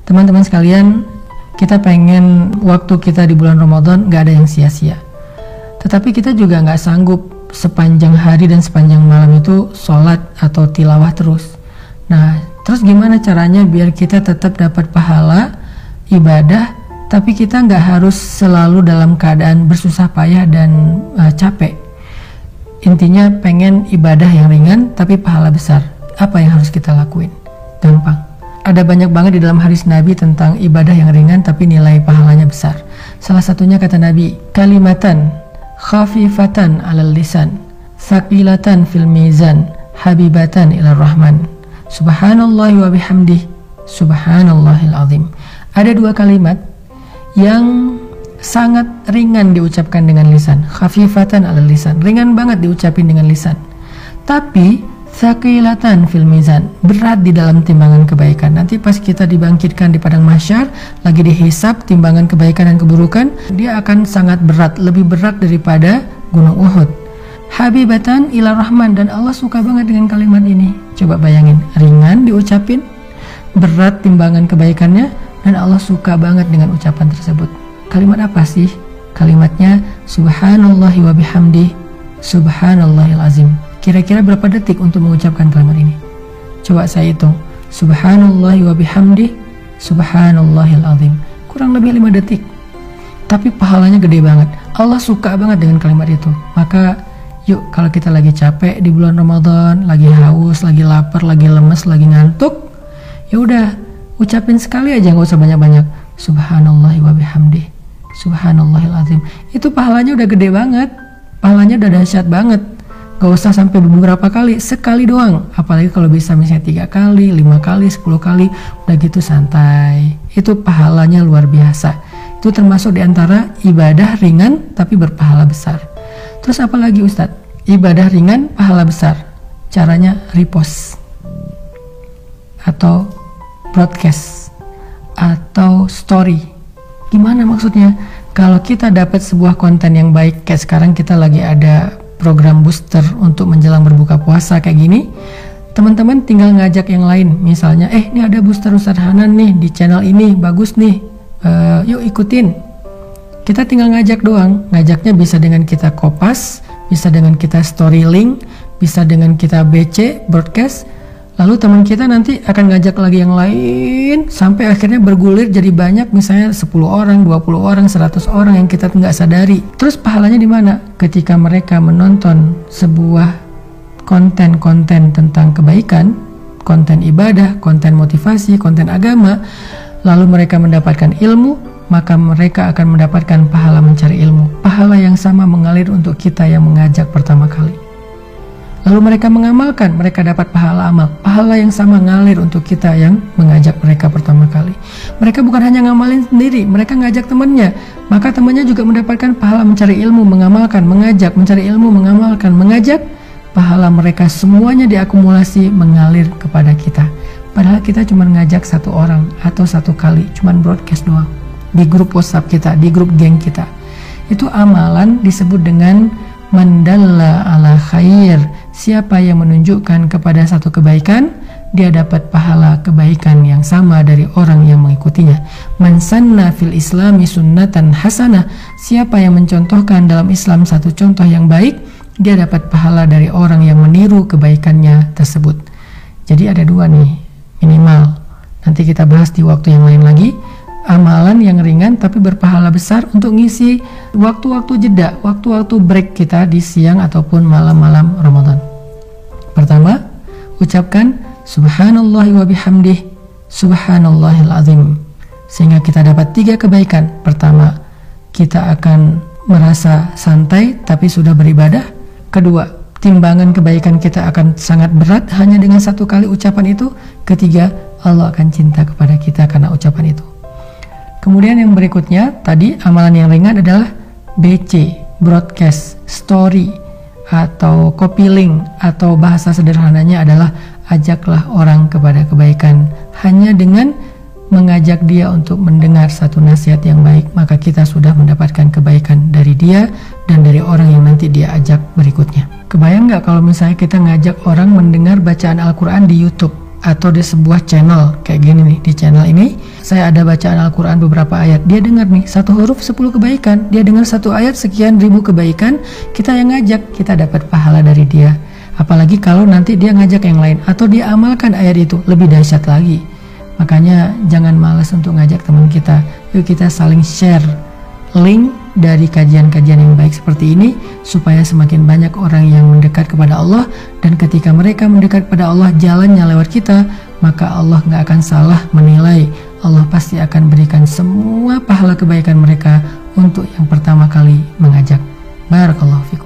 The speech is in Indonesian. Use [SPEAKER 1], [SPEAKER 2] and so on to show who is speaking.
[SPEAKER 1] Teman-teman sekalian, kita pengen waktu kita di bulan Ramadan gak ada yang sia-sia. Tetapi kita juga gak sanggup sepanjang hari dan sepanjang malam itu sholat atau tilawah terus. Nah, terus gimana caranya biar kita tetap dapat pahala ibadah, tapi kita gak harus selalu dalam keadaan bersusah payah dan capek. Intinya pengen ibadah yang ringan tapi pahala besar. Apa yang harus kita lakuin? Gampang. Ada banyak banget di dalam hadis Nabi tentang ibadah yang ringan tapi nilai pahalanya besar. Salah satunya kata Nabi, kalimatan khafifatan 'alal lisan, tsaqilatan fil mizan, habibatan ilar rahman. Subhanallahi wa bihamdih, subhanallahil azim. Ada dua kalimat yang sangat ringan diucapkan dengan lisan, khafifatan 'alal lisan, ringan banget diucapin dengan lisan. Tapi tsaqilatan fil mizan, berat di dalam timbangan kebaikan. Nanti pas kita dibangkitkan di padang mahsyar, lagi dihisab timbangan kebaikan dan keburukan, dia akan sangat berat, lebih berat daripada gunung Uhud. Habibatan ila rahman, dan Allah suka banget dengan kalimat ini. Coba bayangin, ringan diucapin, berat timbangan kebaikannya, dan Allah suka banget dengan ucapan tersebut. Kalimat apa sih? Kalimatnya subhanallahi wa bihamdih, subhanallahil azim. Kira-kira berapa detik untuk mengucapkan kalimat ini? Coba saya hitung. Subhanallahi wa bihamdih, subhanallahil azim. Kurang lebih 5 detik. Tapi pahalanya gede banget. Allah suka banget dengan kalimat itu. Maka yuk, kalau kita lagi capek di bulan Ramadan, lagi haus, lagi lapar, lagi lemes, lagi ngantuk, ya udah ucapin sekali aja, nggak usah banyak-banyak. Subhanallahi wa bihamdih, subhanallahil azim. Itu pahalanya udah gede banget. Pahalanya udah dahsyat banget. Gak usah sampai beberapa kali, sekali doang. Apalagi kalau bisa misalnya 3 kali, 5 kali, 10 kali, udah gitu santai. Itu pahalanya luar biasa. Itu termasuk diantara ibadah ringan tapi berpahala besar. Terus apa lagi Ustadz? Ibadah ringan, pahala besar. Caranya repost atau broadcast atau story. Gimana maksudnya? Kalau kita dapat sebuah konten yang baik, kayak sekarang kita lagi ada program booster untuk menjelang berbuka puasa kayak gini, teman-teman tinggal ngajak yang lain. Misalnya, ini ada booster Ustadz Hanan nih di channel ini, bagus nih, yuk ikutin. Kita tinggal ngajak doang. Ngajaknya bisa dengan kita kopas, bisa dengan kita story link, bisa dengan kita BC, broadcast. Lalu teman kita nanti akan ngajak lagi yang lain, sampai akhirnya bergulir jadi banyak, misalnya 10 orang, 20 orang, 100 orang yang kita nggak sadari. Terus pahalanya di mana? Ketika mereka menonton sebuah konten-konten tentang kebaikan, konten ibadah, konten motivasi, konten agama, lalu mereka mendapatkan ilmu, maka mereka akan mendapatkan pahala mencari ilmu. Pahala yang sama mengalir untuk kita yang mengajak pertama kali. Lalu mereka mengamalkan, mereka dapat pahala amal. Pahala yang sama ngalir untuk kita yang mengajak mereka pertama kali. Mereka bukan hanya ngamalin sendiri, mereka ngajak temannya. Maka temannya juga mendapatkan pahala mencari ilmu, mengamalkan, mengajak, mencari ilmu, mengamalkan, mengajak. Pahala mereka semuanya diakumulasi mengalir kepada kita. Padahal kita cuma ngajak 1 orang atau 1 kali, cuma broadcast doang. Di grup WhatsApp kita, di grup geng kita. Itu amalan disebut dengan mandalla ala khair. Siapa yang menunjukkan kepada satu kebaikan, dia dapat pahala kebaikan yang sama dari orang yang mengikutinya. Man sanna fil islami sunnatan hasanah. Siapa yang mencontohkan dalam Islam satu contoh yang baik, dia dapat pahala dari orang yang meniru kebaikannya tersebut. Jadi ada 2 nih minimal. Nanti kita bahas di waktu yang lain lagi. Amalan yang ringan tapi berpahala besar untuk ngisi waktu-waktu jeda, waktu-waktu break kita di siang ataupun malam-malam Ramadan. Pertama, ucapkan subhanallahi wa bihamdih, subhanallahil azim. Sehingga kita dapat 3 kebaikan. Pertama, kita akan merasa santai tapi sudah beribadah. Kedua, timbangan kebaikan kita akan sangat berat hanya dengan 1 kali ucapan itu. Ketiga, Allah akan cinta kepada kita karena ucapan itu. Kemudian yang berikutnya, tadi amalan yang ringan adalah BC, broadcast, story, atau copy link, atau bahasa sederhananya adalah ajaklah orang kepada kebaikan. Hanya dengan mengajak dia untuk mendengar satu nasihat yang baik, maka kita sudah mendapatkan kebaikan dari dia dan dari orang yang nanti dia ajak berikutnya. Kebayang nggak kalau misalnya kita ngajak orang mendengar bacaan Al-Quran di YouTube? atau di sebuah channel kayak gini nih. Di channel ini saya ada bacaan Al-Quran beberapa ayat, dia dengar nih 1 huruf 10 kebaikan, dia dengar 1 ayat sekian ribu kebaikan, kita yang ngajak, kita dapat pahala dari dia. Apalagi kalau nanti dia ngajak yang lain atau dia amalkan ayat itu, lebih dahsyat lagi. Makanya jangan malas untuk ngajak teman kita. Yuk kita saling share link dari kajian-kajian yang baik seperti ini, supaya semakin banyak orang yang mendekat kepada Allah. Dan ketika mereka mendekat kepada Allah, jalannya lewat kita, maka Allah nggak akan salah menilai. Allah pasti akan berikan semua pahala kebaikan mereka untuk yang pertama kali mengajak. Barakallahu fikum.